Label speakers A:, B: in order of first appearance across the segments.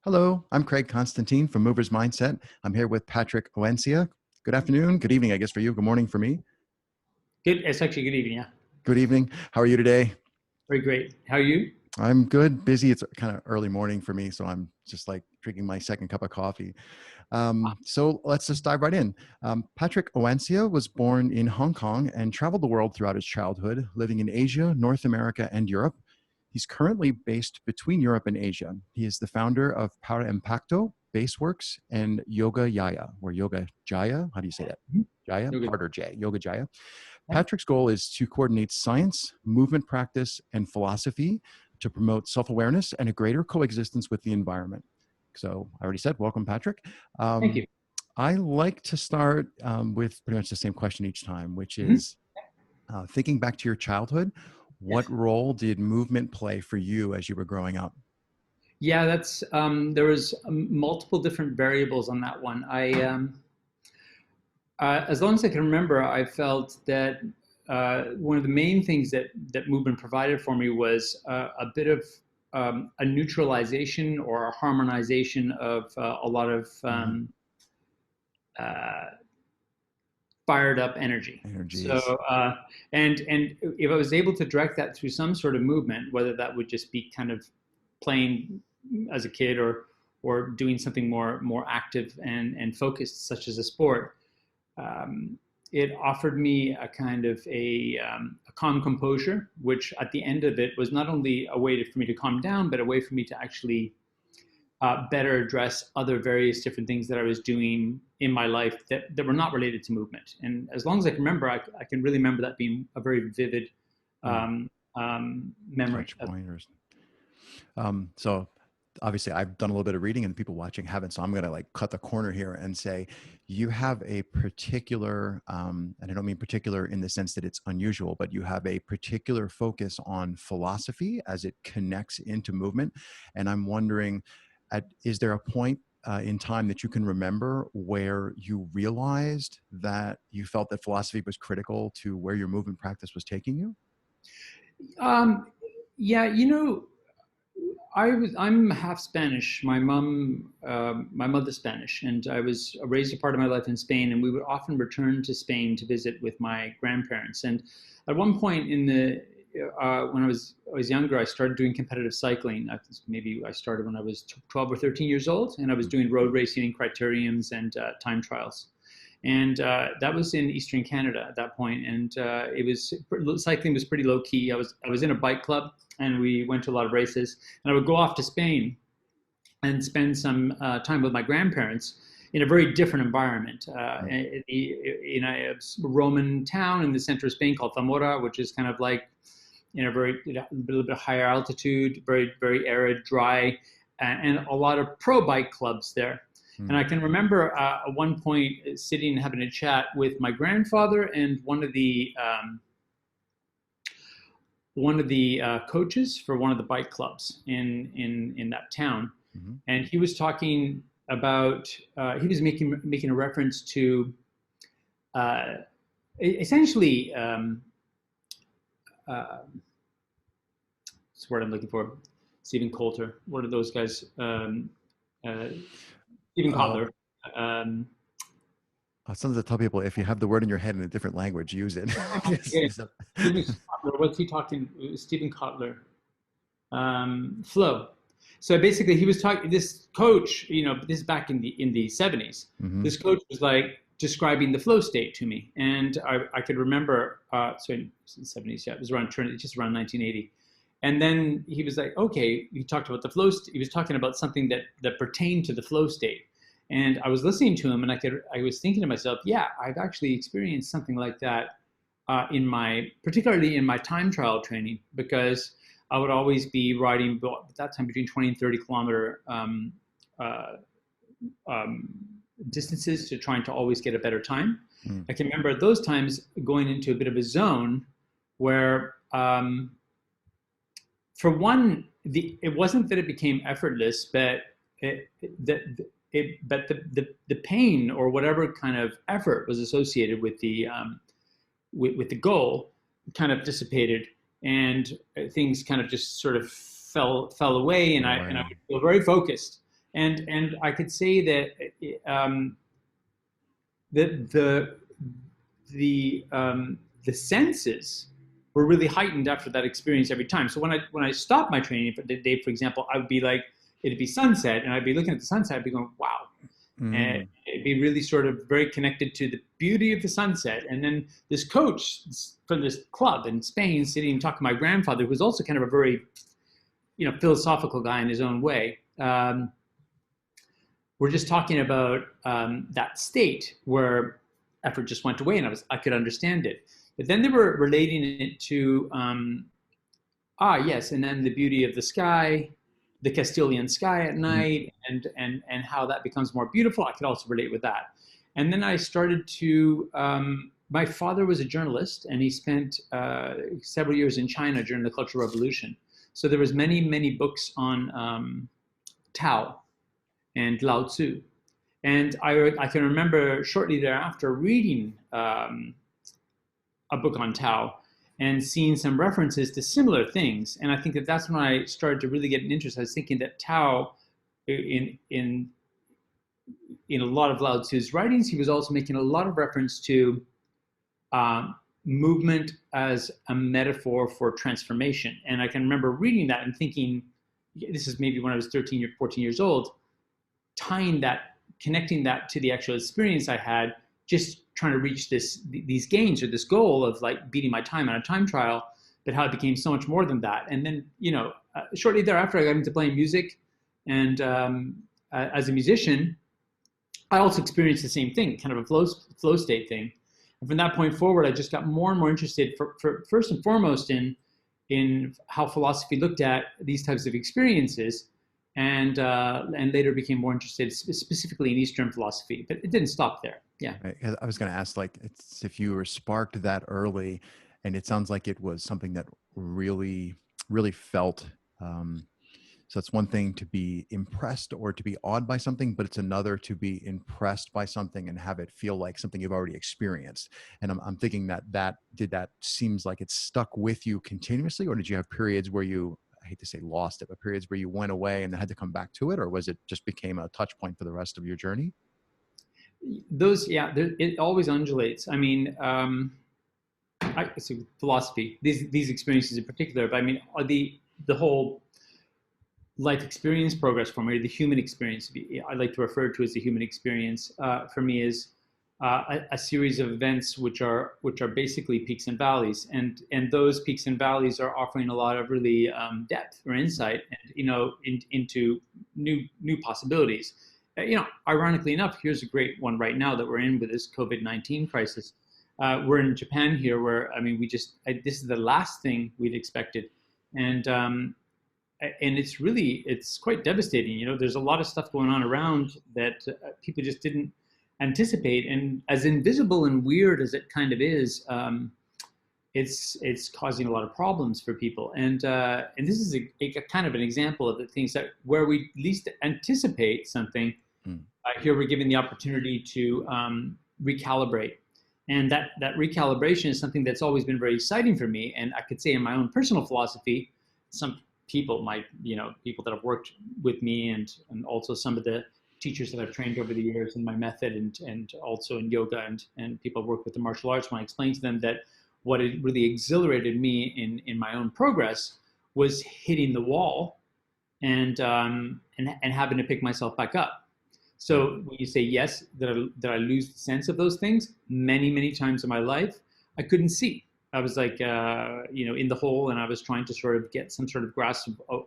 A: Hello, I'm Craig Constantine from Movers Mindset. I'm here with Patrick Oancia. Good afternoon, good evening, I guess, for you. Good morning for me.
B: Good. It's actually good evening. Yeah.
A: Good evening. How are you today?
B: Very great. How are you?
A: I'm good, busy. It's kind of early morning for me, so I'm just like drinking my second cup of coffee. So let's just dive right in. Patrick Oancia was born in Hong Kong and traveled the world throughout his childhood, living in Asia, North America, and Europe. He's currently based between Europe and Asia. He is the founder of Para Impacto, Baseworks, and Yoga Yaya, or Yoga Jaya. How do you say that?
B: Mhm.
A: Jaya,
B: You're good.
A: Hard or J, Yoga Jaya.
B: Yeah.
A: Patrick's goal is to coordinate science, movement practice, and philosophy to promote self awareness and a greater coexistence with the environment. So, I already said, welcome, Patrick.
B: Thank
A: Um,
B: you.
A: I like to start with pretty much the same question each time, which
B: Mhm.
A: is thinking back to your childhood, what
B: Yes.
A: role did movement play for you as you were growing up?
B: Yeah. That's there was multiple different variables on that one. As long as I can remember, I felt that one of the main things that movement provided for me was a bit of a neutralization or a harmonization of a lot of
A: Mhm.
B: uh, fired up energy. So,
A: Energies.
B: and if I was able to direct that through some sort of movement, whether that would just be kind of playing as a kid or doing something more active and focused, such as a sport, um, it offered me a kind of a calm composure, which at the end of it was not only a way for me to calm down, but a way for me to actually better address other various different things that I was doing in my life that were not related to movement. And as long as I can remember, I can really remember that being a very vivid
A: Mm.
B: memory.
A: Touch pointers. So obviously I've done a little bit of reading and people watching haven't. So I'm going to like cut the corner here and say you have a particular, and I don't mean particular in the sense that it's unusual, but you have a particular focus on philosophy as it connects into movement. And I'm wondering, is there a point in time that you can remember where you realized that you felt that philosophy was critical to where your movement practice was taking you?
B: Um, yeah, I'm half Spanish. My mother's Spanish, and I was raised a part of my life in Spain. And we would often return to Spain to visit with my grandparents. And at one point in the when I was younger, I started doing competitive cycling. Maybe I started when I was 12 or 13 years old, and I was doing road racing and criteriums and time trials. And that was in Eastern Canada at that point, and it was cycling was pretty low key. I was in a bike club, and we went to a lot of races. And I would go off to Spain and spend some time with my grandparents in a very different environment.
A: Mm.
B: In a Roman town in the center of Spain called Zamora, which is kind of like in a a little bit higher altitude, very arid, dry, and a lot of pro bike clubs there. And
A: Mm.
B: I can remember at one point sitting and having a chat with my grandfather and one of the coaches for one of the bike clubs in that town,
A: Mhm.
B: and he was talking about he was making a reference to uh, essentially uh, what's the word I'm looking for? Stephen Coulter. What are those guys? Uh, Stephen
A: Oh,
B: Kotler. Um,
A: sometimes I tell people if you have the word in your head in a different language, use it.
B: yeah,
A: Just-
B: Stephen Kotler. What's he talking? Stephen Kotler. Flow. So basically, he was talking. This coach, this is back in the 70s.
A: Mhm.
B: This coach was like describing the flow state to me, and I could remember. So in the 70s, yeah, it was just around 1980. And then he was like, okay, he talked about the flow. He was talking about something that pertained to the flow state. And I was listening to him, and I was thinking to myself, yeah, I've actually experienced something like that particularly in my time trial training, because I would always be riding at that time between 20 and 30 kilometer uh, um, distances to trying to always get a better time.
A: Mm.
B: I can remember at those times going into a bit of a zone where, for one, it wasn't that it became effortless, but the pain or whatever kind of effort was associated with the goal kind of dissipated, and things kind of just sort of fell away, and I
A: Right.
B: would feel very focused. And I could say that the the the senses were really heightened after that experience every time. So when I stopped my training for the day, for example, I would be like, it'd be sunset, and I'd be looking at the sunset, I'd be going, wow. And
A: Mm.
B: it'd be really sort of very connected to the beauty of the sunset. And then this coach from this club in Spain, sitting and talking to my grandfather, who was also kind of a very, philosophical guy in his own way. We're just talking about that state where effort just went away, and I could understand it. But then they were relating it to yes, and then the beauty of the sky, the Castilian sky at
A: Mm.
B: night, and how that becomes more beautiful. I could also relate with that. And then I started to. My father was a journalist, and he spent several years in China during the Cultural Revolution. So there was many books on Tao and Lao Tzu. And I can remember shortly thereafter reading a book on Tao and seeing some references to similar things. And I think that that's when I started to really get an interest. I was thinking that Tao, in a lot of Lao Tzu's writings, he was also making a lot of reference to movement as a metaphor for transformation. And I can remember reading that and thinking, this is maybe when I was 13 or 14 years old, connecting that to the actual experience I had, just trying to reach these gains or this goal of like beating my time on a time trial, but how it became so much more than that. And then, shortly thereafter, I got into playing music. And as a musician, I also experienced the same thing, kind of a flow state thing. And from that point forward, I just got more and more interested, for first and foremost, in how philosophy looked at these types of experiences, and later became more interested specifically in Eastern philosophy. But it didn't stop there. Yeah.
A: Right. 'Cause I was going to ask, like, it's, if you were sparked that early, and it sounds like it was something that really, really felt. Um, so it's one thing to be impressed or to be awed by something, but it's another to be impressed by something and have it feel like something you've already experienced. And I'm thinking that seems like it stuck with you continuously, or did you have periods where you, I hate to say lost it, but periods where you went away and then had to come back to it, or was it just became a touch point for the rest of your journey?
B: Those, yeah, it always undulates. I mean, so philosophy, these experiences in particular, but I mean, the whole life experience progress for me, the human experience, I like to refer to as the human experience, for me is a series of events which are basically peaks and valleys, and those peaks and valleys are offering a lot of really depth or insight, and into new possibilities. Ironically enough, here's a great one right now that we're in with this COVID-19 crisis. We're in Japan here, where, I mean, this is the last thing we'd expected, and it's quite devastating. There's a lot of stuff going on around that people just didn't anticipate, and as invisible and weird as it kind of is, it's causing a lot of problems for people. And this is a kind of an example of the things that where we least anticipate something.
A: Mm.
B: Here we're given the opportunity to recalibrate, and that recalibration is something that's always been very exciting for me. And I could say in my own personal philosophy, some people, people that have worked with me, and also some of the teachers that I've trained over the years in my method, and also in yoga, and people I've worked with in martial arts, when I explained to them that what it really exhilarated me in my own progress was hitting the wall, and having to pick myself back up. So when you say yes, that I lose the sense of those things, many times in my life, I couldn't see. I was like, in the hole, and I was trying to sort of get some sort of grasp of,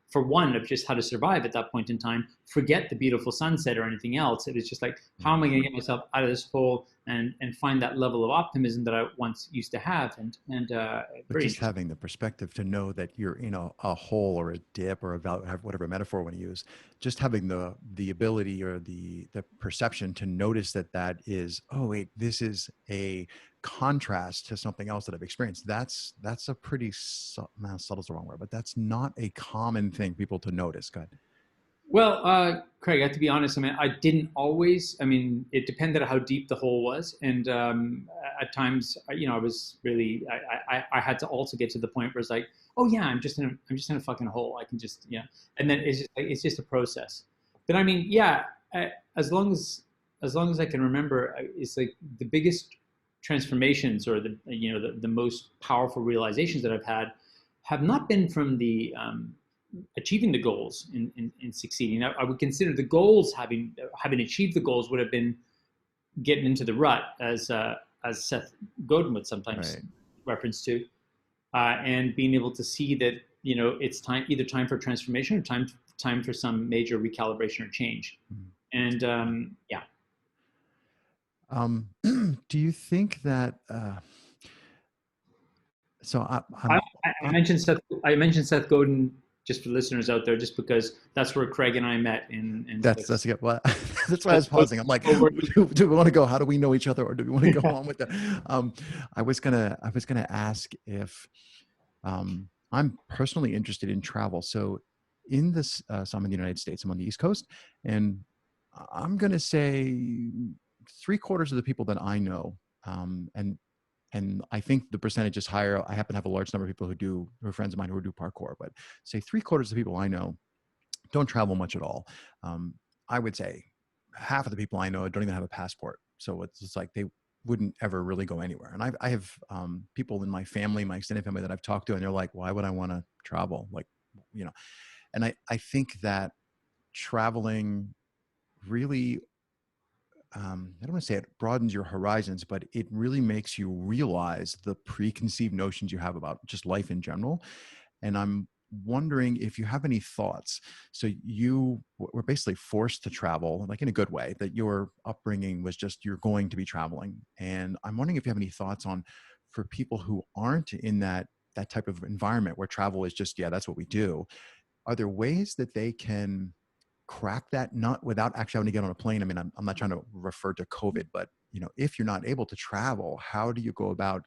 B: for one, of just how to survive at that point in time. Forget the beautiful sunset or anything else. It was just like, how am I going to get myself out of this hole and find that level of optimism that I once used to have? And
A: But
B: very
A: just
B: interesting.
A: having the perspective to know that you're in a hole or a dip or whatever metaphor we use, just having the ability or the perception to notice that is, oh wait, this is a contrast to something else that I've experienced. That's a pretty subtle's the wrong word, but that's not a common thing people to notice. Good.
B: Well, Craig, I have to be honest. I mean, I didn't always. I mean, it depended on how deep the hole was, and at times, I was really. I had to also get to the point where it's like, oh yeah, I'm just in a fucking hole. I can just, yeah, and then it's just a process. But I mean, yeah, as long as long as I can remember, it's like the biggest transformations or the most powerful realizations that I've had have not been from the achieving the goals in succeeding. I would consider the goals having achieved the goals would have been getting into the rut, as Seth Godin would sometimes
A: Right.
B: reference to, and being able to see that it's either time for transformation or time for some major recalibration or change.
A: Mm.
B: And yeah.
A: Do you think that? So
B: I,
A: I'm.
B: I mentioned Seth. I mentioned Seth Godin just for listeners out there, just because that's where Craig and I met in
A: That's good. Well, that's why I
B: Seth
A: was pausing. I'm like,
B: Godin.
A: do we want to go? How do we know each other, or do we want to go on with that? I was gonna ask if I'm personally interested in travel. So in this, so I'm in the United States. I'm on the East Coast, and I'm gonna say three-quarters of the people that I know, and I think the percentage is higher. I happen to have a large number of people who are friends of mine who do parkour, but say three-quarters of the people I know don't travel much at all. Um, I would say half of the people I know don't even have a passport. So it's like they wouldn't ever really go anywhere. And I have people in my family, my extended family that I've talked to, and they're like, why would I want to travel? Like, you know, and I think that traveling really, I don't want to say it broadens your horizons, but it really makes you realize the preconceived notions you have about just life in general. And I'm wondering if you have any thoughts. So you were basically forced to travel, like in a good way, that your upbringing was just you're going to be traveling. And I'm wondering if you have any thoughts on for people who aren't in that type of environment where travel is just, yeah, that's what we do. Are there ways that they can crack that nut without actually having to get on a plane? I mean, I'm not trying to refer to COVID, but if you're not able to travel, how do you go about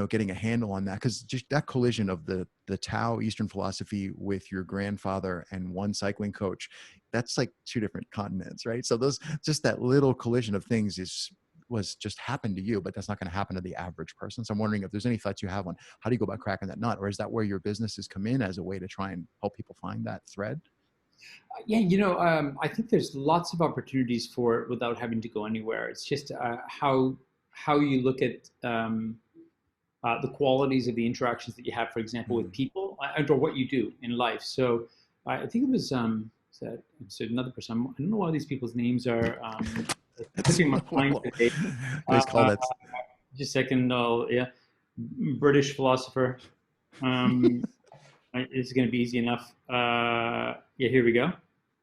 A: getting a handle on that? Because just that collision of the Tao Eastern philosophy with your grandfather and one cycling coach, that's like two different continents, right? So those just that little collision of things was just happened to you, but that's not going to happen to the average person. So I'm wondering if there's any thoughts you have on how do you go about cracking that nut, or is that where your businesses come in as a way to try and help people find that thread?
B: Yeah, I think there's lots of opportunities for it without having to go anywhere. It's just how you look at the qualities of the interactions that you have, for example, with
A: Mm.
B: people, or what you do in life. So I think it was so another person. I don't know why these people's names are
A: It's
B: slipping my mind today.
A: Please call
B: Uh,
A: that.
B: just a second. Yeah, British philosopher. Um, it's going to be easy enough. Yeah, here we go.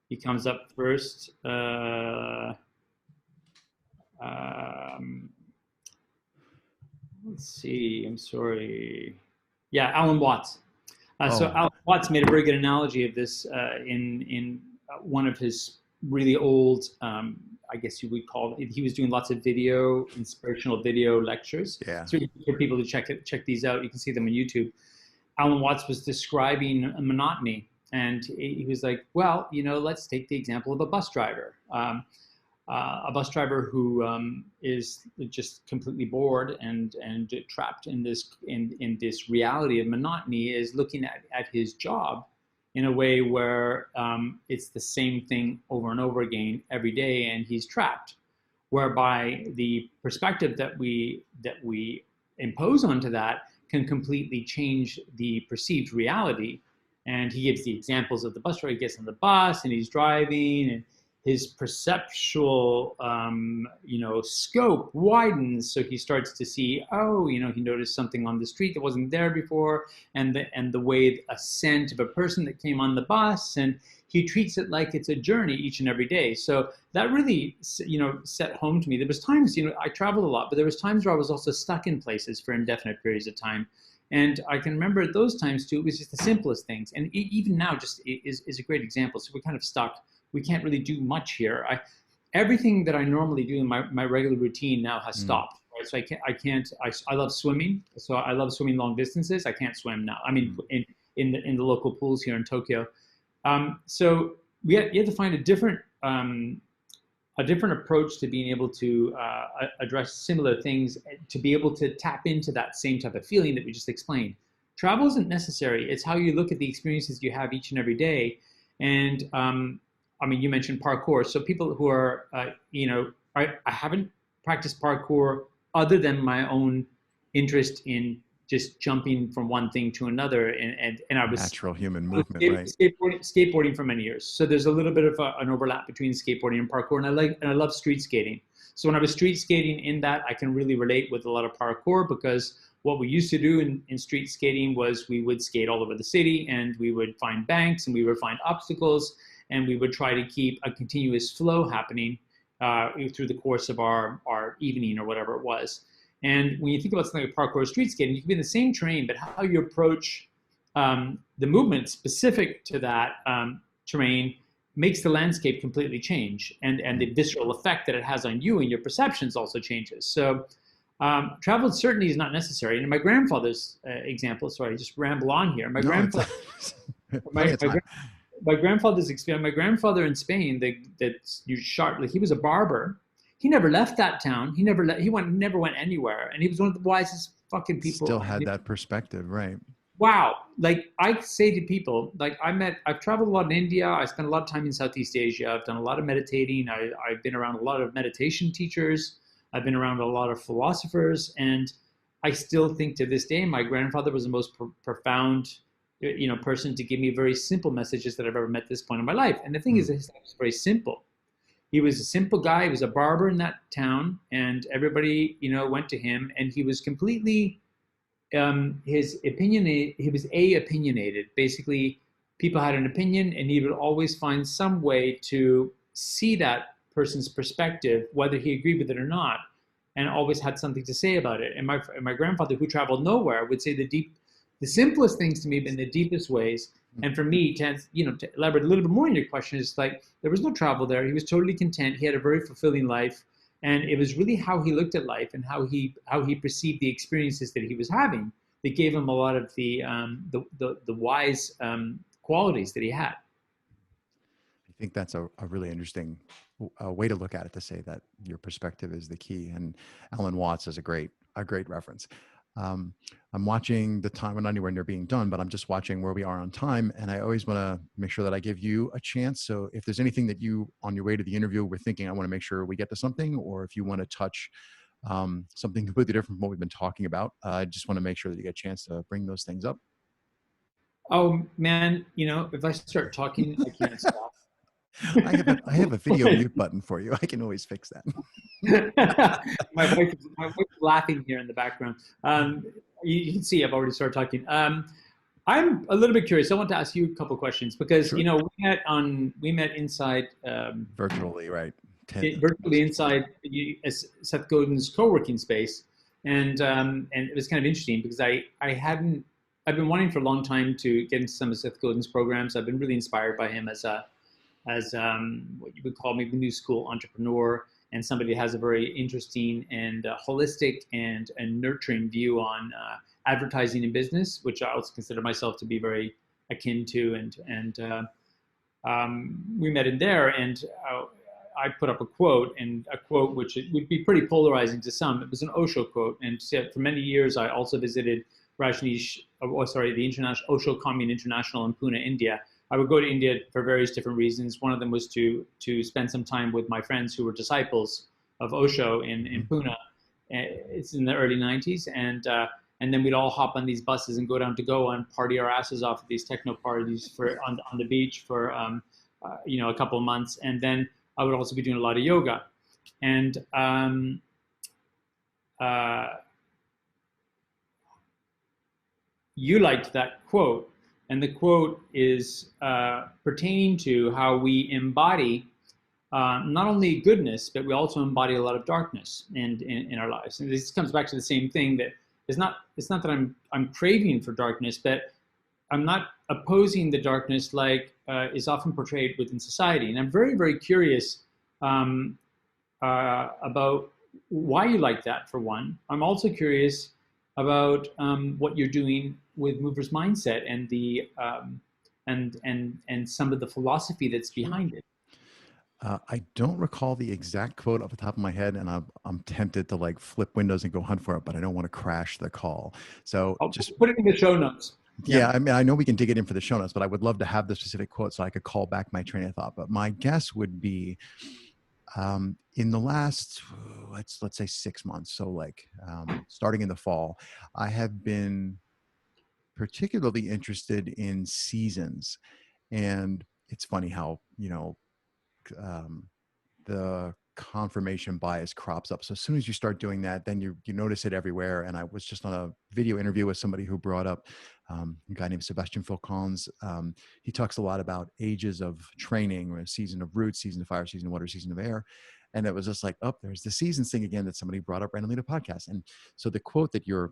B: He comes up first. Um, let's see. I'm sorry. Yeah, Alan Watts. So
A: Oh,
B: Alan Watts made a very good analogy of this in one of his really old, I guess you would call it. He was doing lots of inspirational video lectures.
A: yeah.
B: So for people to check these out, you can see them on YouTube. Alan Watts was describing a monotony, and he was like, well, let's take the example of a bus driver. A bus driver who is just completely bored and trapped in this reality of monotony is looking at his job in a way where it's the same thing over and over again every day, and he's trapped. Whereby the perspective that we impose onto that can completely change the perceived reality. And he gives the examples of the bus driver. He gets on the bus and he's driving, and his perceptual scope widens, so he starts to see, he noticed something on the street that wasn't there before, and the way a scent of a person that came on the bus, and he treats it like it's a journey each and every day. So that really set home to me. There was times, I traveled a lot, but there was times where I was also stuck in places for indefinite periods of time. And I can remember those times too. It was just the simplest things, and even now just is a great example. So we're kind of stuck. We can't really do much here. Everything that I normally do in my regular routine now has
A: Mm.
B: stopped. Right? So I love swimming. So I love swimming long distances. I can't swim now. I mean,
A: Mm.
B: in the local pools here in Tokyo. So you have to find a different approach to being able to address similar things, to be able to tap into that same type of feeling that we just explained. Travel isn't necessary. It's how you look at the experiences you have each and every day. And I mean, you mentioned parkour. So people who are, I haven't practiced parkour other than my own interest in just jumping from one thing to another. And I was
A: Natural human movement, right?
B: skateboarding for many years. So there's a little bit of an overlap between skateboarding and parkour, and I love street skating. So when I was street skating in that, I can really relate with a lot of parkour, because what we used to do in street skating was we would skate all over the city, and we would find banks, and we would find obstacles, and we would try to keep a continuous flow happening through the course of our evening or whatever it was. And when you think about something like parkour or street skating, you can be in the same terrain, but how you approach the movement specific to that terrain makes the landscape completely change, and the visceral effect that it has on you and your perceptions also changes. So travel certainly is not necessary. And in my grandfather's example, sorry, I just ramble on here. My grandfather, my grandfather's experience. My grandfather in Spain, that you shot, like, he was a barber. He never left that town. He never never went anywhere, and he was one of the wisest fucking people.
A: Still had that perspective, right?
B: Wow. Like, I say to people, like, I've traveled a lot in India. I spent a lot of time in Southeast Asia. I've done a lot of meditating. I've been around a lot of meditation teachers. I've been around a lot of philosophers, and I still think to this day, my grandfather was the most profound, person to give me very simple messages that I've ever met at this point in my life. And the thing is, his life was very simple. He was a simple guy. He was a barber in that town, and everybody, went to him, and he was completely, he was opinionated. Basically, people had an opinion, and he would always find some way to see that person's perspective, whether he agreed with it or not, and always had something to say about it. And my grandfather, who traveled nowhere, would say the simplest things to me in the deepest ways. And for me, to elaborate a little bit more on your question, is like, there was no travel there. He was totally content. He had a very fulfilling life, and it was really how he looked at life and how he perceived the experiences that he was having that gave him a lot of the wise qualities that he had.
A: I think that's a really interesting way to look at it, to say that your perspective is the key. And Alan Watts is a great reference. I'm watching the time. We're not anywhere near being done, but I'm just watching where we are on time. And I always want to make sure that I give you a chance. So if there's anything that you, on your way to the interview, were thinking, I want to make sure we get to something, or if you want to touch something completely different from what we've been talking about, I just want to make sure that you get a chance to bring those things up.
B: Oh man, if I start talking, I can't stop.
A: I have a video mute button for you. I can always fix that.
B: my wife is laughing here in the background. You can see I've already started talking. I'm a little bit curious. I want to ask you a couple of questions, because
A: Sure.
B: we met inside
A: virtually, right?
B: Virtually inside Seth Godin's co-working space, and it was kind of interesting because I've been wanting for a long time to get into some of Seth Godin's programs. I've been really inspired by him as what you would call maybe new school entrepreneur, and somebody who has a very interesting and holistic and nurturing view on advertising and business, which I also consider myself to be very akin to. And we met in there, and I put up a quote which would be pretty polarizing to some. It was an Osho quote, and said, for many years I also visited the International Osho Commune International in Pune, India. I would go to India for various different reasons. One of them was to spend some time with my friends who were disciples of Osho in Pune. It's in the early 90s. And then we'd all hop on these buses and go down to Goa and party our asses off at these techno parties on the beach for a couple of months. And then I would also be doing a lot of yoga. And you liked that quote. And the quote is pertaining to how we embody not only goodness, but we also embody a lot of darkness in our lives. And this comes back to the same thing, that it's not that I'm craving for darkness, but I'm not opposing the darkness like is often portrayed within society. And I'm very, very curious about why you like that, for one. I'm also curious about what you're doing with Mover's Mindset and and some of the philosophy that's behind it.
A: I don't recall the exact quote off the top of my head, and I'm tempted to like flip windows and go hunt for it, but I don't want to crash the call. So
B: I'll
A: just
B: put it in the show notes. Yeah.
A: yeah, I mean, I know we can dig it in for the show notes, but I would love to have the specific quote so I could call back my train of thought. But my guess would be in the last let's say 6 months, so like starting in the fall, I have been particularly interested in seasons. And it's funny how, um, the confirmation bias crops up. So as soon as you start doing that, then you notice it everywhere. And I was just on a video interview with somebody who brought up a guy named Sebastian Foucault's. He talks a lot about ages of training, or a season of root, season of fire, season of water, season of air. And it was just like, oh, there's the seasons thing again that somebody brought up randomly in a podcast. And so the quote that you're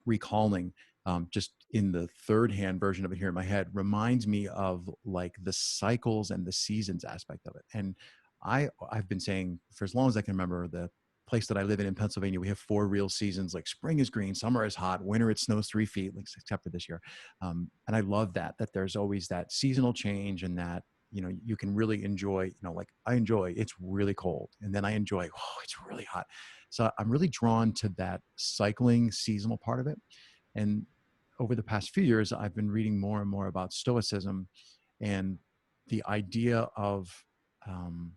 A: recalling, just in the third hand version of it here in my head, reminds me of like the cycles and the seasons aspect of it. And I've been saying for as long as I can remember, the place that I live in Pennsylvania, we have 4 real seasons. Like spring is green, summer is hot, winter it snows 3 feet, like except for this year. And I love that there's always that seasonal change, and that you can really enjoy, like I enjoy it's really cold, and then I enjoy, oh, it's really hot. So I'm really drawn to that cycling seasonal part of it. And over the past few years, I've been reading more and more about Stoicism, and the idea of, um,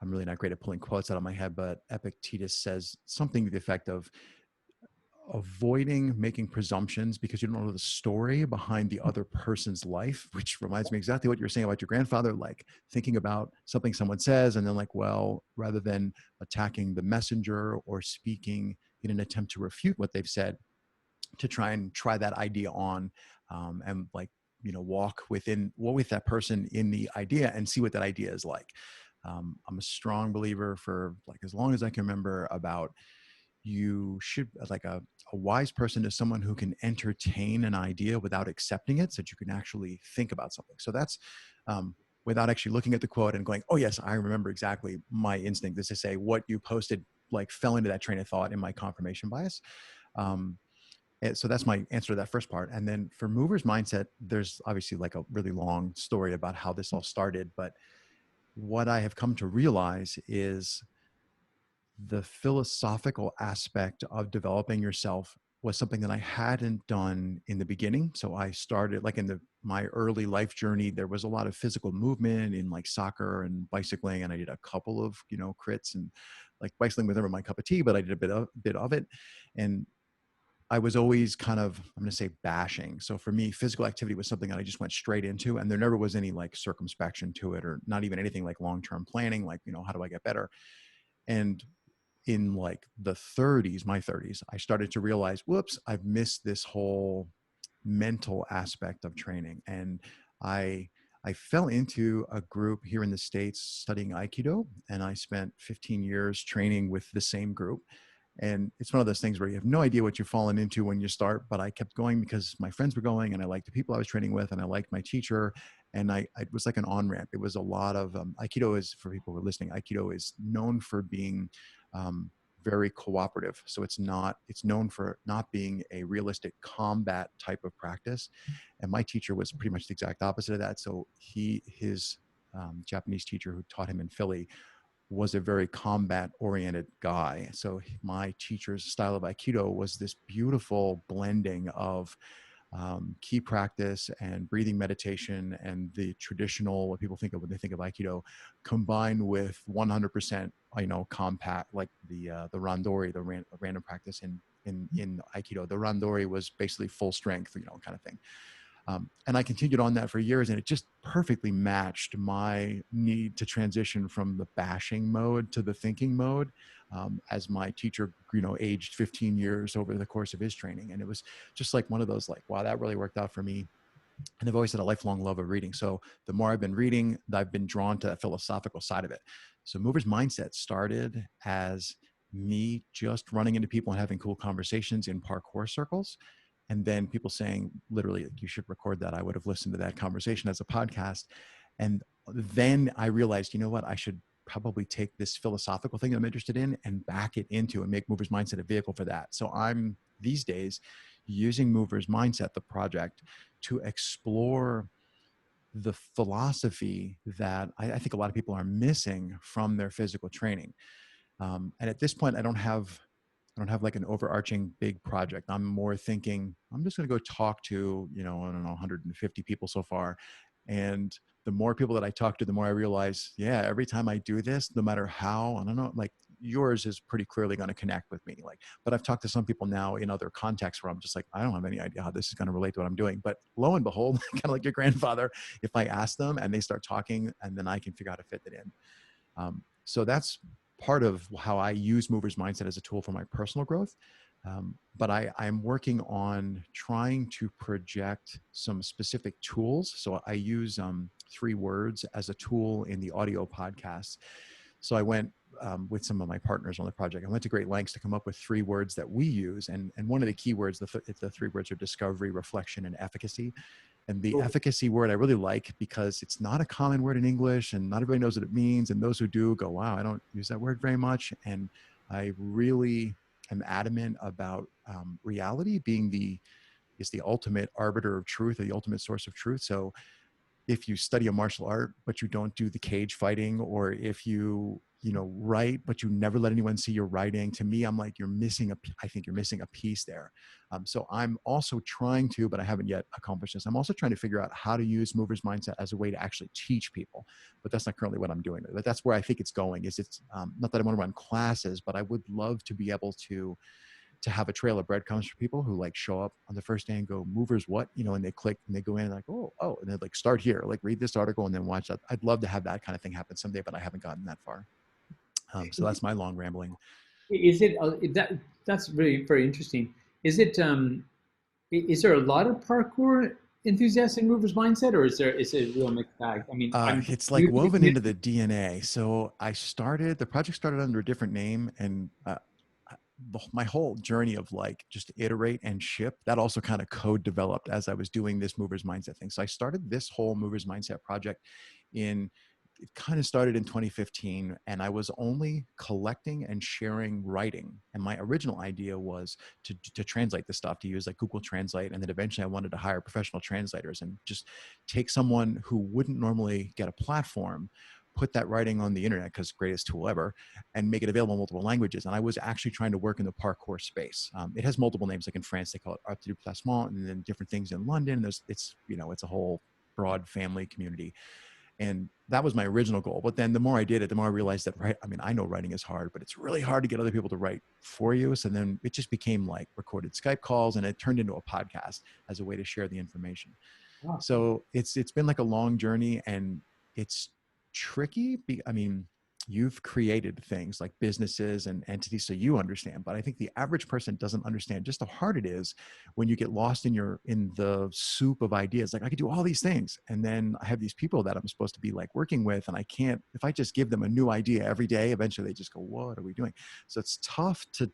A: I'm really not great at pulling quotes out of my head, but Epictetus says something to the effect of avoiding making presumptions because you don't know the story behind the other person's life, which reminds me exactly what you were saying about your grandfather, like thinking about something someone says and then like, well, rather than attacking the messenger or speaking in an attempt to refute what they've said, to try that idea on, and like, walk with that person in the idea and see what that idea is like. I'm a strong believer, for like as long as I can remember, about you should, like a wise person is someone who can entertain an idea without accepting it, so that you can actually think about something. So that's, without actually looking at the quote and going, oh yes, I remember exactly, my instinct is to say what you posted like fell into that train of thought in my confirmation bias. um, so that's my answer to that first part. And then for movers mindset, there's obviously like a really long story about how this all started, but what I have come to realize is the philosophical aspect of developing yourself was something that I hadn't done in the beginning. So I started like in my early life journey, there was a lot of physical movement in like soccer and bicycling. And I did a couple of, crits, and like bicycling was never my cup of tea, but I did a bit of it. And I was always kind of, I'm going to say, bashing. So for me, physical activity was something that I just went straight into, and there never was any like circumspection to it, or not even anything like long-term planning, like, how do I get better? And in like the 30s, my 30s, I started to realize, whoops, I've missed this whole mental aspect of training. And I I fell into a group here in the States studying Aikido, and I spent 15 years training with the same group. And it's one of those things where you have no idea what you're falling into when you start, but I kept going because my friends were going, and I liked the people I was training with, and I liked my teacher. And it was like an on-ramp. It was a lot of, Aikido is, for people who are listening, Aikido is known for being, um, very cooperative. So it's known for not being a realistic combat type of practice. And my teacher was pretty much the exact opposite of that. So his Japanese teacher who taught him in Philly was a very combat oriented guy. So my teacher's style of Aikido was this beautiful blending of, key practice and breathing meditation and the traditional, what people think of when they think of Aikido, combined with 100%, compact, like the randori, the random practice in Aikido. The randori was basically full strength, kind of thing. And I continued on that for years, and it just perfectly matched my need to transition from the bashing mode to the thinking mode, as my teacher, aged 15 years over the course of his training. And it was just like one of those, like, wow, that really worked out for me. And I've always had a lifelong love of reading. So the more I've been reading, I've been drawn to that philosophical side of it. So Movers Mindset started as me just running into people and having cool conversations in parkour circles. And then people saying, literally, you should record that. I would have listened to that conversation as a podcast. And then I realized, you know what, I should probably take this philosophical thing I'm interested in and back it into and make Movers Mindset a vehicle for that. So I'm these days using Movers Mindset, the project, to explore the philosophy that I think a lot of people are missing from their physical training. And at this point, I don't have like an overarching big project. I'm more thinking I'm just going to go talk to, I don't know, 150 people so far. And the more people that I talk to, the more I realize, yeah, every time I do this, no matter how, I don't know, like yours is pretty clearly going to connect with me. Like, but I've talked to some people now in other contexts where I'm just like, I don't have any idea how this is going to relate to what I'm doing. But lo and behold, kind of like your grandfather, if I ask them and they start talking, and then I can figure out how to fit it in. So that's part of how I use movers mindset as a tool for my personal growth. But I'm working on trying to project some specific tools. So I use 3 words as a tool in the audio podcasts. So I went with some of my partners on the project. I went to great lengths to come up with 3 words that we use. And one of the key words, the 3 words are discovery, reflection, and efficacy. And the
B: Cool.
A: efficacy word I really like because it's not a common word in English and not everybody knows what it means. And those who do go, wow, I don't use that word very much. And I really am adamant about reality being is the ultimate arbiter of truth, or the ultimate source of truth. So if you study a martial art but you don't do the cage fighting, or if write but you never let anyone see your writing, to me I'm like, I think you're missing a piece there. So I'm also trying to, but I haven't yet accomplished this, I'm also trying to figure out how to use movers mindset as a way to actually teach people. But that's not currently what I'm doing. But that's where I think it's going. It's not that I want to run classes, but I would love to be able to have a trail of breadcrumbs for people who like show up on the first day and go, movers what, and they click and they go in and like, oh, and then like start here, like read this article and then watch that. I'd love to have that kind of thing happen someday, but I haven't gotten that far. So that's my long rambling.
B: Is it that's really very interesting. Is it is there a lot of parkour enthusiasts in movers mindset, or is it a real mixed bag? I mean, I'm
A: It's like
B: new to the
A: woven into
B: community.
A: the DNA. So the project started under a different name, and my whole journey of like just iterate and ship, that also kind of code developed as I was doing this movers mindset thing. So I started this whole movers mindset project it kind of started in 2015, and I was only collecting and sharing writing. And my original idea was to translate this stuff, to use like Google Translate. And then eventually I wanted to hire professional translators and just take someone who wouldn't normally get a platform, put that writing on the internet, because greatest tool ever, and make it available in multiple languages. And I was actually trying to work in the parkour space. It has multiple names, like in France they call it art du placement, and then different things in London. It's a whole broad family community. And that was my original goal. But then the more I did it, the more I realized that, right, I mean, I know writing is hard, but it's really hard to get other people to write for you. So then it just became like recorded Skype calls, and it turned into a podcast as a way to share the information.
B: Wow.
A: So it's been like a long journey, and it's tricky. I mean, you've created things like businesses and entities, so you understand. But I think the average person doesn't understand just how hard it is when you get lost in the soup of ideas. Like, I could do all these things, and then I have these people that I'm supposed to be like working with, and I can't. If I just give them a new idea every day, eventually they just go, "What are we doing?" So it's tough to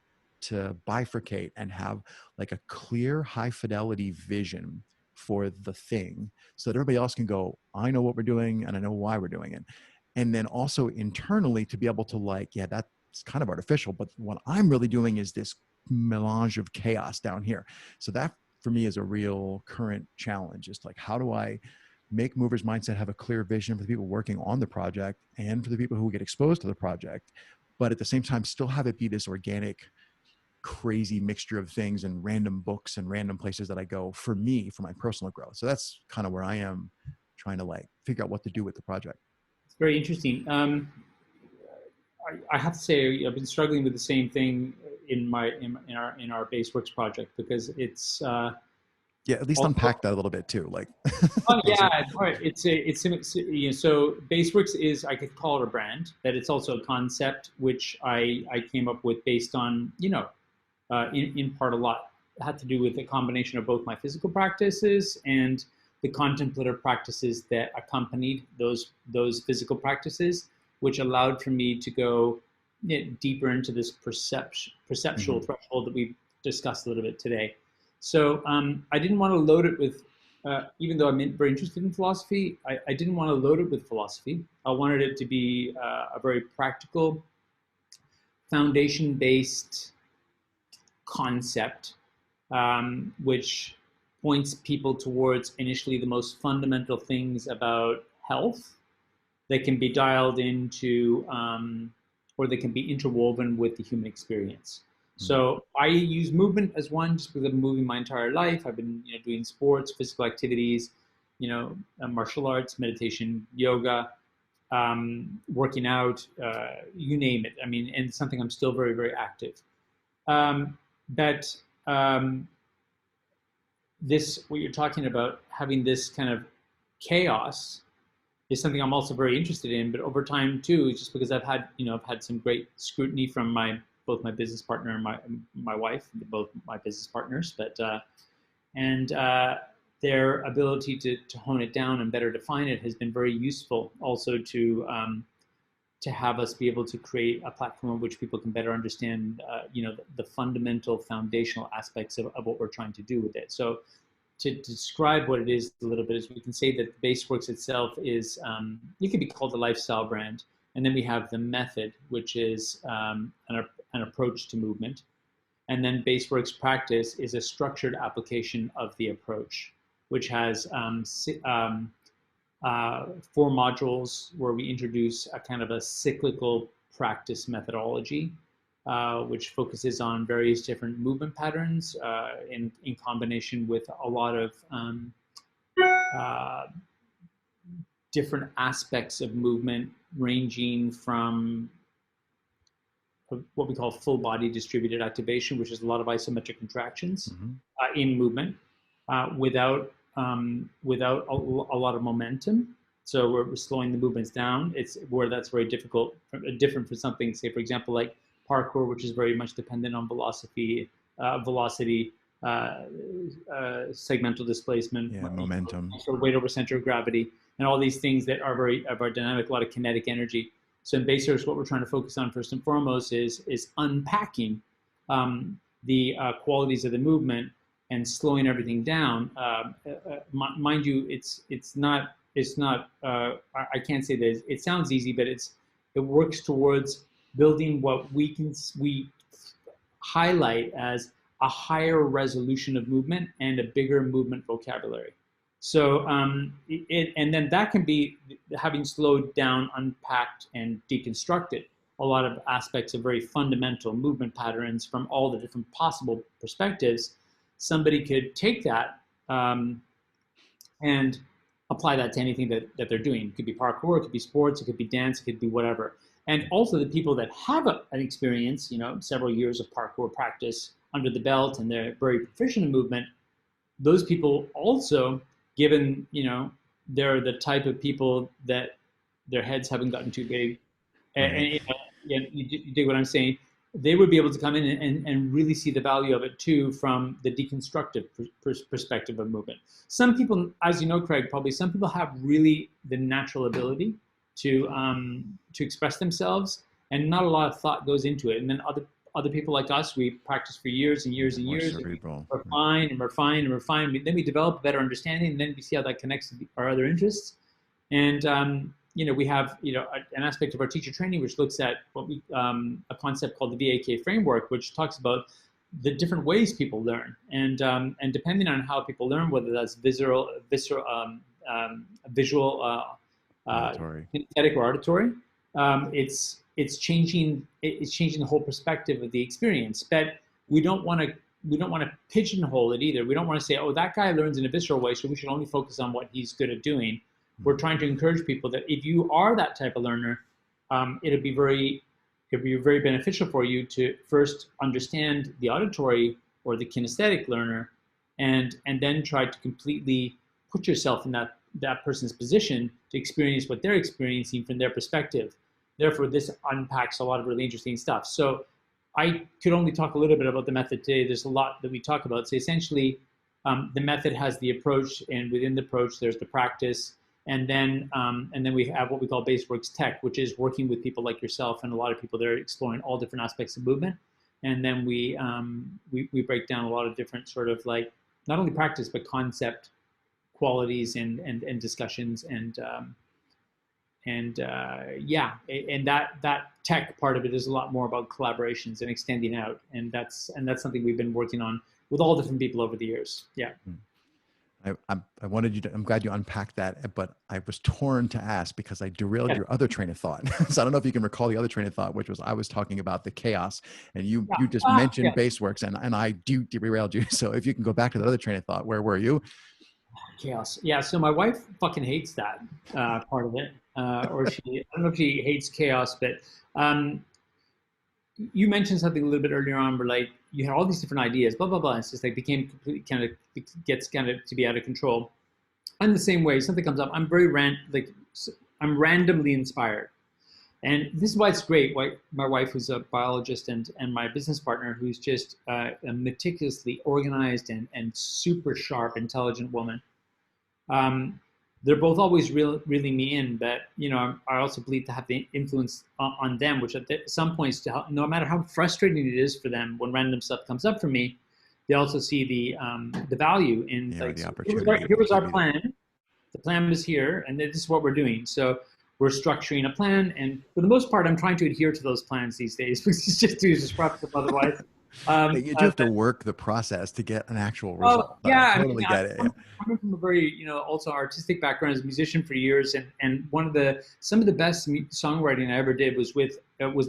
A: bifurcate and have like a clear, high fidelity vision for the thing, so that everybody else can go, I know what we're doing and I know why we're doing it. And then also internally to be able to like, yeah, that's kind of artificial, but what I'm really doing is this melange of chaos down here. So that for me is a real current challenge. Just like, how do I make movers mindset have a clear vision for the people working on the project and for the people who get exposed to the project, but at the same time still have it be this organic, crazy mixture of things and random books and random places that I go for me, for my personal growth. So that's kind of where I am, trying to like figure out what to do with the project.
B: It's very interesting. I have to say I've been struggling with the same thing in our Baseworks project, because it's
A: Yeah, at least
B: also.
A: unpack that a little bit too. Like,
B: Oh
A: those
B: yeah,
A: are,
B: so Baseworks is, I could call it a brand, but it's also a concept which I came up with based on, in part a lot had to do with a combination of both my physical practices and the contemplative practices that accompanied those physical practices, which allowed for me to go deeper into this perceptual
A: mm-hmm.
B: threshold that we've discussed a little bit today. So I didn't want to load it with, even though I'm very interested in philosophy, I didn't want to load it with philosophy. I wanted it to be a very practical, foundation-based concept, which points people towards initially the most fundamental things about health that can be dialed into, or that can be interwoven with the human experience. So I use movement as one, just because I've been moving my entire life. I've been, doing sports, physical activities, martial arts, meditation, yoga, working out, you name it. I mean, and it's something I'm still very, very active. But this, what you're talking about, having this kind of chaos, is something I'm also very interested in. But over time too, just because I've had some great scrutiny from both my business partner and my wife, both my business partners, but and their ability to hone it down and better define it has been very useful. Also to have us be able to create a platform on which people can better understand, the fundamental foundational aspects of what we're trying to do with it. So to describe what it is a little bit is we can say that Baseworks itself is, it could be called a lifestyle brand. And then we have the method, which is an approach to movement. And then Baseworks Practice is a structured application of the approach, which has 4 modules where we introduce a kind of a cyclical practice methodology, which focuses on various different movement patterns in combination with a lot of different aspects of movement, ranging from what we call full body distributed activation, which is a lot of isometric contractions in movement without a lot of momentum. So we're slowing the movements down. It's where that's very difficult, different for something, say, for example, like parkour, which is very much dependent on velocity, segmental displacement,
A: momentum,
B: so weight over center of gravity, and all these things that are very dynamic, a lot of kinetic energy. So in Baseworks, what we're trying to focus on first and foremost is unpacking the qualities of the movement and slowing everything down. Mind you, it's not. I can't say that it sounds easy, but it works towards building what we highlight as a higher resolution of movement and a bigger movement vocabulary. So and then that can be having slowed down, unpacked, and deconstructed a lot of aspects of very fundamental movement patterns from all the different possible perspectives. Somebody could take that and apply that to anything that they're doing. It could be parkour, it could be sports, it could be dance, it could be whatever. And also the people that have an experience, several years of parkour practice under the belt and they're very proficient in movement, those people also, given, they're the type of people that their heads haven't gotten too big, and you dig what I'm saying, they would be able to come in and really see the value of it too from the deconstructive perspective of movement. Some people, as you know, Craig, probably some people have really the natural ability to express themselves, and not a lot of thought goes into it. And then other people like us, we practice for years and years and years. And refine and refine and refine. Then we develop a better understanding, and then we see how that connects to our other interests. And we have an aspect of our teacher training which looks at what we a concept called the VAK framework, which talks about the different ways people learn, and depending on how people learn, whether that's visual,
A: auditory,
B: kinesthetic, or auditory, it's changing the whole perspective of the experience. But we don't want to pigeonhole it either. We don't want to say, oh, that guy learns in a visceral way, so we should only focus on what he's good at doing. We're trying to encourage people that if you are that type of learner, it'd be very beneficial for you to first understand the auditory or the kinesthetic learner, and then try to completely put yourself in that person's position to experience what they're experiencing from their perspective. Therefore, this unpacks a lot of really interesting stuff. So I could only talk a little bit about the method today. There's a lot that we talk about. So essentially, the method has the approach, and within the approach, there's the practice. And then we have what we call Baseworks Tech, which is working with people like yourself and a lot of people that are exploring all different aspects of movement. And then we break down a lot of different sort of like not only practice but concept qualities and discussions and that tech part of it is a lot more about collaborations and extending out, and that's something we've been working on with all different people over the years. Yeah.
A: I wanted you to, I'm glad you unpacked that, but I was torn to ask because I derailed
B: Yeah,
A: your other train of thought. So I don't know if you can recall the other train of thought, which was I was talking about the chaos, and
B: yeah,
A: you just mentioned
B: yeah.
A: Baseworks, and I derailed you. So if you can go back to the other train of thought, where were you?
B: Chaos. Yeah. So my wife fucking hates that part of it, or I don't know if she hates chaos, but um, you mentioned something a little bit earlier on where like you had all these different ideas, blah blah blah. It's just like became completely kind of gets kind of to be out of control. I'm the same way. Something comes up, I'm very I'm randomly inspired. And this is why it's great. Why my wife, who's a biologist, and my business partner, who's just a meticulously organized and super sharp, intelligent woman. Um, they're both always reeling me in, but I also believe to have the influence on them, which at some points, to help, no matter how frustrating it is for them when random stuff comes up for me, they also see the value in
A: Yeah,
B: like,
A: the
B: so
A: opportunity
B: here was
A: to
B: our
A: be there.
B: plan. The plan was here, and this is what we're doing. So we're structuring a plan, and for the most part, I'm trying to adhere to those plans these days because it's just too disruptive otherwise.
A: You do have to work the process to get an actual
B: Oh
A: result. I
B: yeah, I mean,
A: totally get it.
B: coming from a very also artistic background as a musician for years, and one of the some of the best songwriting I ever did was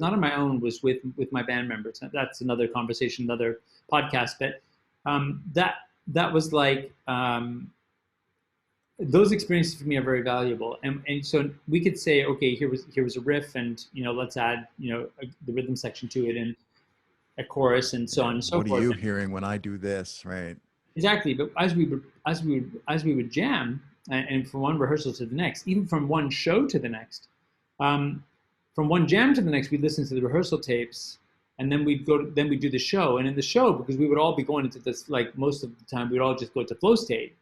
B: not on my own, was with my band members. That's another conversation, another podcast. But that was like those experiences for me are very valuable, and so we could say, okay, here was a riff, and let's add the rhythm section to it, and a chorus, and so
A: Yeah.
B: on and so
A: What are
B: forth.
A: you hearing when I do this? Right.
B: Exactly, but as we would jam, and from one rehearsal to the next, even from one show to the next, um, from one jam to the next, we'd listen to the rehearsal tapes, and then we'd do the show, and in the show, because we would all be going into this, like most of the time, we'd all just go to flow state,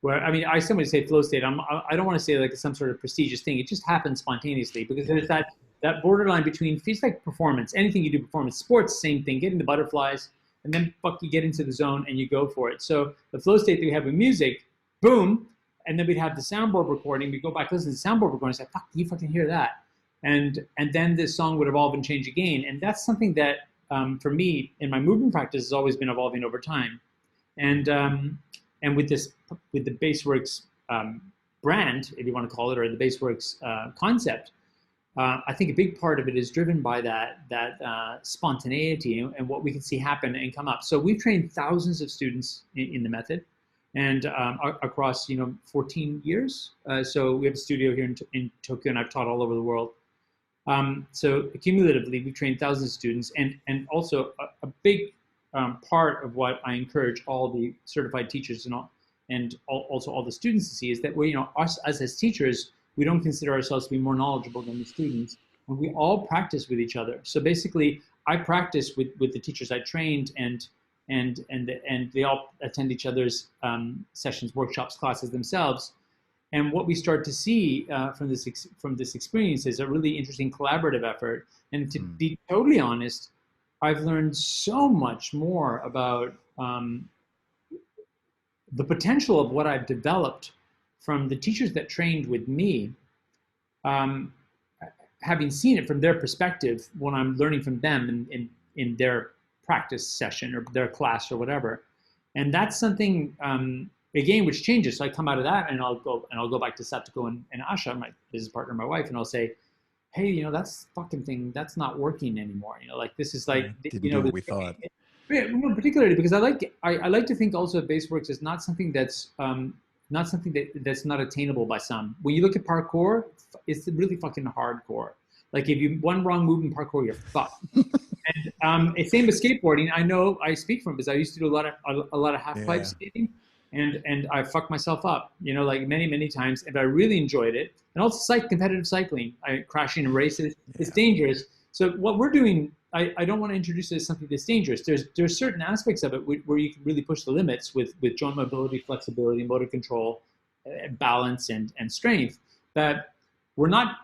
B: where I mean, I somebody say flow state, I don't want to say like it's some sort of prestigious thing. It just happens spontaneously because there's that borderline between feels like performance. Anything you do performance, sports, same thing. Getting the butterflies, and then fuck, you get into the zone and you go for it. So the flow state that we have with music, boom, and then we'd have the soundboard recording. We go back, listen to the soundboard recording, and say, fuck, you fucking hear that? And then this song would evolve and change again. And that's something that for me in my movement practice has always been evolving over time. And with the Baseworks brand, if you want to call it, or the Baseworks concept, I think a big part of it is driven by that spontaneity and what we can see happen and come up. So we've trained thousands of students in the method, and across 14 years. So we have a studio here in Tokyo, and I've taught all over the world. So cumulatively, we've trained thousands of students, and also a big part of what I encourage all the certified teachers and also all the students to see is that we, us as teachers, we don't consider ourselves to be more knowledgeable than the students, and we all practice with each other. So basically, I practice with the teachers I trained, and they all attend each other's sessions, workshops, classes themselves. And what we start to see from this experience is a really interesting collaborative effort. And to be totally honest, I've learned so much more about the potential of what I've developed from the teachers that trained with me, um, having seen it from their perspective when I'm learning from them in their practice session or their class or whatever. And that's something, again, which changes. So I come out of that and I'll go back to Satoko and Asha, my business partner, my wife, and I'll say, hey, that's fucking thing, that's not working anymore. Like this is like,
A: Didn't do what we thought.
B: Particularly because I like to think also Baseworks is not something that's not something that's not attainable by some. When you look at parkour, it's really fucking hardcore. Like if you one wrong move in parkour, you're fucked. And same with skateboarding. I know I speak from because I used to do a lot of half pipe skating, and I fucked myself up, like many times. And I really enjoyed it. And also competitive cycling, crashing in races. It's dangerous. So what we're doing, I don't want to introduce it as something that's dangerous. There's certain aspects of it where you can really push the limits with joint mobility, flexibility, motor control, balance, and strength. That we're not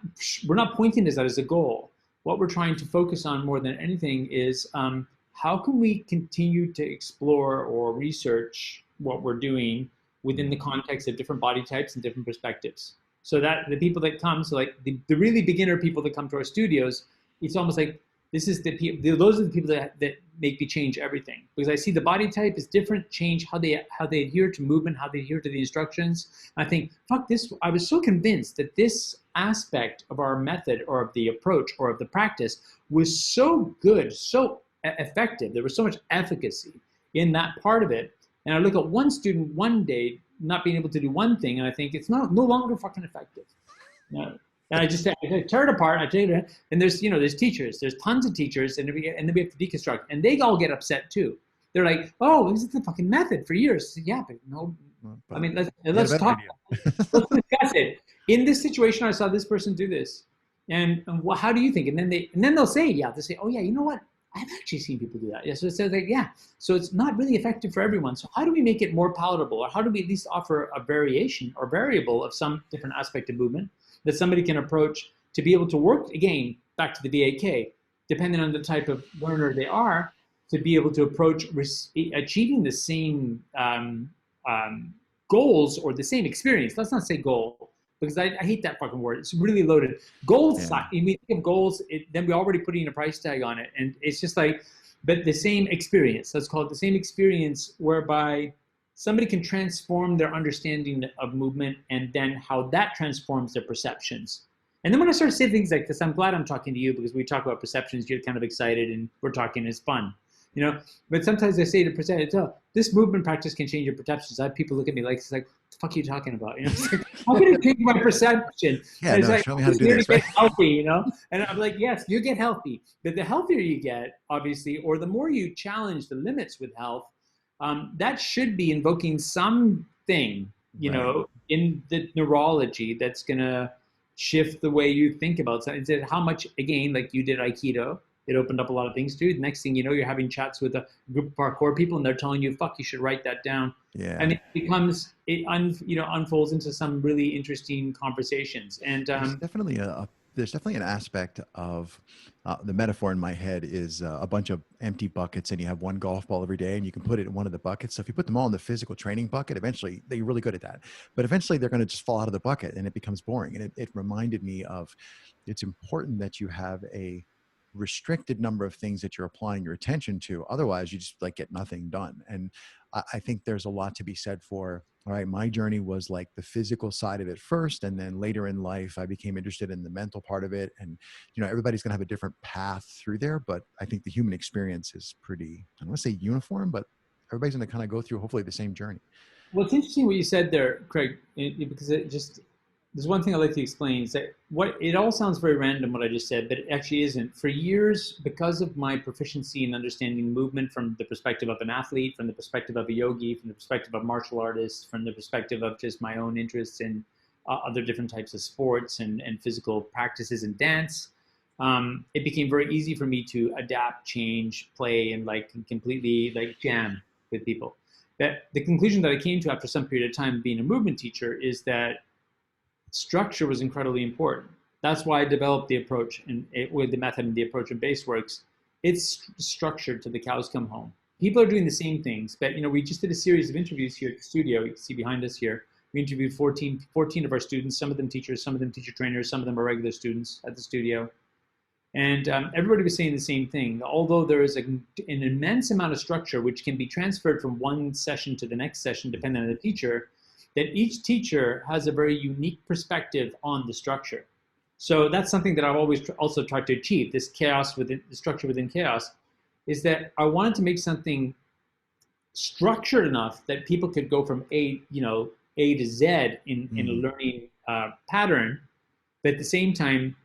B: pointing this out as a goal. What we're trying to focus on more than anything is how can we continue to explore or research what we're doing within the context of different body types and different perspectives. So that the people that come, so like the really beginner people that come to our studios, it's almost like This is those are the people that make me change everything, because I see the body type is different, change how they adhere to movement, how they adhere to the instructions. I think, fuck this. I was so convinced that this aspect of our method or of the approach or of the practice was so good, so effective. There was so much efficacy in that part of it. And I look at one student one day not being able to do one thing, and I think it's no longer fucking effective. No. And I tear it apart. I take it, and there's teachers. There's tons of teachers, and then we have to deconstruct, and they all get upset too. They're like, "Oh, this is the fucking method for years." Said, yeah, but no. But I mean, let's talk. Let's discuss it. In this situation, I saw this person do this, and well, how do you think? And then they'll say, yeah, they say, oh yeah, you know what? I've actually seen people do that. Yeah, so it says like, yeah, so it's not really effective for everyone. So how do we make it more palatable, or how do we at least offer a variation or variable of some different aspect of movement that somebody can approach to be able to work, again, back to the VAK, depending on the type of learner they are, to be able to approach achieving the same goals or the same experience. Let's not say goal, because I hate that fucking word. It's really loaded. Goals, yeah. When we think of goals, then we're already putting a price tag on it. And it's just like, but the same experience, let's call it the same experience, whereby somebody can transform their understanding of movement and then how that transforms their perceptions. And then when I start to say things like this, I'm glad I'm talking to you, because we talk about perceptions, you're kind of excited and we're talking, it's fun. But sometimes I say to perceptions, oh, this movement practice can change your perceptions. I have people look at me like, it's like, what the fuck are you talking about? It's like, how can it change my perception?
A: Yeah, no,
B: like,
A: show me how to do this.
B: Right? Get healthy, And I'm like, yes, you get healthy. But the healthier you get, obviously, or the more you challenge the limits with health, that should be invoking something, right, in the neurology that's going to shift the way you think about something. How much, again, like you did Aikido, it opened up a lot of things too. The next thing you know, you're having chats with a group of parkour people, and they're telling you, "Fuck, you should write that down."
A: Yeah.
B: And it unfolds into some really interesting conversations. And
A: there's definitely an aspect of the metaphor in my head is a bunch of empty buckets, and you have one golf ball every day, and you can put it in one of the buckets. So if you put them all in the physical training bucket, eventually they're really good at that. But eventually they're going to just fall out of the bucket, and it becomes boring. And it reminded me of, it's important that you have a restricted number of things that you're applying your attention to. Otherwise, you just like get nothing done. And I think there's a lot to be said for, all right, my journey was like the physical side of it first, and then later in life, I became interested in the mental part of it. And, everybody's going to have a different path through there, but I think the human experience is pretty, I don't want to say uniform, but everybody's going to kind of go through hopefully the same journey.
B: Well, it's interesting what you said there, Craig, because there's one thing I'd like to explain is that it all sounds very random what I just said, but it actually isn't. For years, because of my proficiency in understanding movement from the perspective of an athlete, from the perspective of a yogi, from the perspective of martial artists, from the perspective of just my own interests in other different types of sports and physical practices and dance, it became very easy for me to adapt, change, play, and completely jam with people. That the conclusion that I came to after some period of time being a movement teacher is that structure was incredibly important. That's why I developed the approach with the method and the approach in Baseworks. It's structured till the cows come home. People are doing the same things, but we just did a series of interviews here at the studio. You can see behind us here. We interviewed 14 of our students, some of them teachers, some of them teacher trainers, some of them are regular students at the studio. And everybody was saying the same thing. Although there is an immense amount of structure which can be transferred from one session to the next session depending on the teacher, that each teacher has a very unique perspective on the structure. So that's something that I've always also tried to achieve, this chaos within the structure within chaos, is that I wanted to make something structured enough that people could go from A to Z in a learning pattern, but at the same time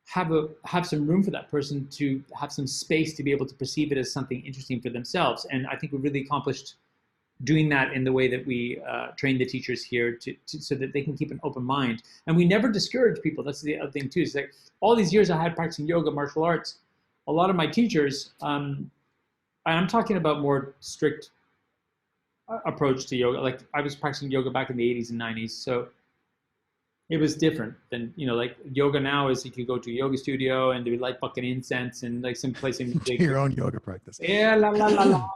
B: have some room for that person to have some space to be able to perceive it as something interesting for themselves. And I think we really accomplished doing that in the way that we train the teachers here so that they can keep an open mind. And we never discourage people. That's the other thing too. It's like all these years I had practicing yoga, martial arts, a lot of my teachers, and I'm talking about more strict approach to yoga. Like I was practicing yoga back in the 80s and 90s. So it was different than, like yoga now is you could go to a yoga studio and they would light fucking incense and like some place in
A: your own yoga practice.
B: Yeah, la la la la.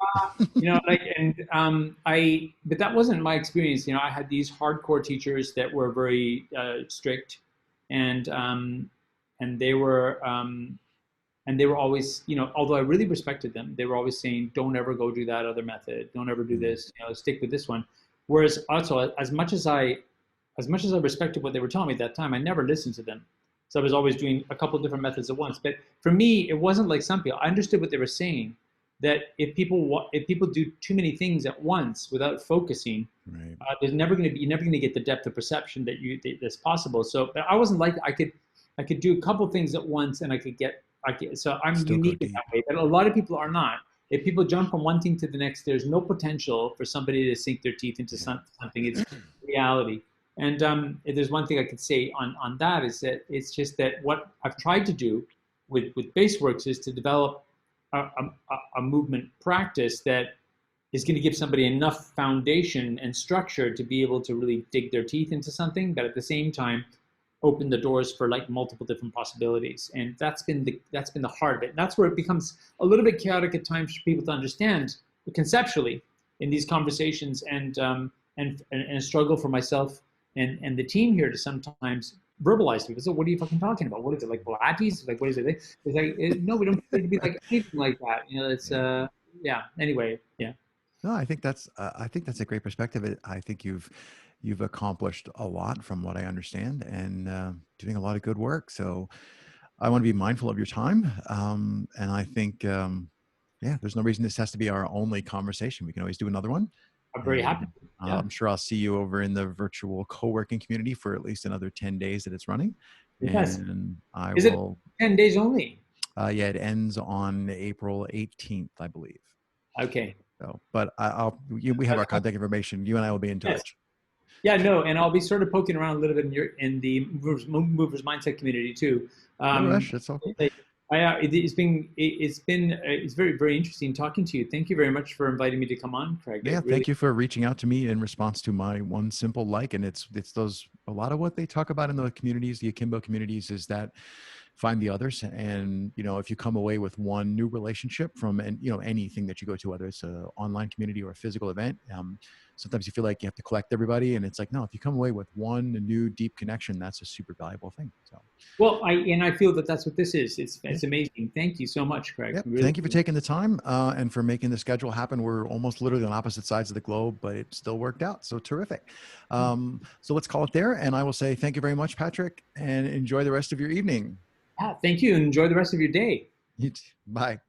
B: But that wasn't my experience. I had these hardcore teachers that were very strict, and they were, and And they were always, although I really respected them, they were always saying, don't ever go do that other method. Don't ever do this, stick with this one. Whereas also, as much as I respected what they were telling me at that time, I never listened to them. So I was always doing a couple of different methods at once. But for me, it wasn't like some people. I understood what they were saying, that if people do too many things at once without focusing,
A: Right.
B: you're never going to get the depth of perception that's possible. So, but I wasn't like I could do a couple things at once, and so I'm
A: Still go
B: unique in
A: deep.
B: that way. But a lot of people are not. If people jump from one thing to the next, there's no potential for somebody to sink their teeth into
A: Yeah.
B: something. It's reality. And if there's one thing I could say on that, is that it's just that what I've tried to do with Baseworks is to develop a movement practice that is going to give somebody enough foundation and structure to be able to really dig their teeth into something, but at the same time open the doors for like multiple different possibilities. And that's been the heart of it. And that's where it becomes a little bit chaotic at times for people to understand conceptually in these conversations, and a struggle for myself and the team here to sometimes verbalize to people. So what are you fucking talking about? What is it, like Pilates? Like, what is it? It's like, no, we don't need to be like anything like that. It's
A: Yeah.
B: yeah. Anyway, yeah.
A: No, I think that's a great perspective. I think you've accomplished a lot from what I understand, and doing a lot of good work. So I want to be mindful of your time. And I think, yeah, there's no reason this has to be our only conversation. We can always do another one.
B: I'm very happy.
A: And
B: Yeah.
A: I'm sure I'll see you over in the virtual co-working community for at least another 10 days that it's running.
B: Yes.
A: And I
B: Is it
A: will,
B: 10 days only?
A: yeah, it ends on April 18th, I believe.
B: Okay.
A: So, but we have our contact information. You and I will be in
B: Yes.
A: touch.
B: Yeah, no, and I'll be sort of poking around a little bit in the movers mindset community too.
A: No
B: Um,
A: rush. It's all cool.
B: it's very very interesting talking to you. Thank you very much for inviting me to come on, Craig.
A: Yeah,
B: It really
A: thank you for reaching out to me in response to my one simple like. And it's those, a lot of what they talk about in the communities, the akimbo communities, is that find the others. And if you come away with one new relationship from, and anything that you go to, whether it's an online community or a physical event, sometimes you feel like you have to collect everybody, and it's like, no, if you come away with one new deep connection, that's a super valuable thing. So
B: well. I feel that that's what this is. It's
A: yeah.
B: it's amazing. Thank you so much, Craig.
A: Yep.
B: Really.
A: Thank you for taking the time, and for making the schedule happen. We're almost literally on opposite sides of the globe, but it still worked out. So terrific. So let's call it there. And I will say thank you very much, Patrick, and enjoy the rest of your evening.
B: Yeah, thank you, and enjoy the rest of your day.
A: Bye.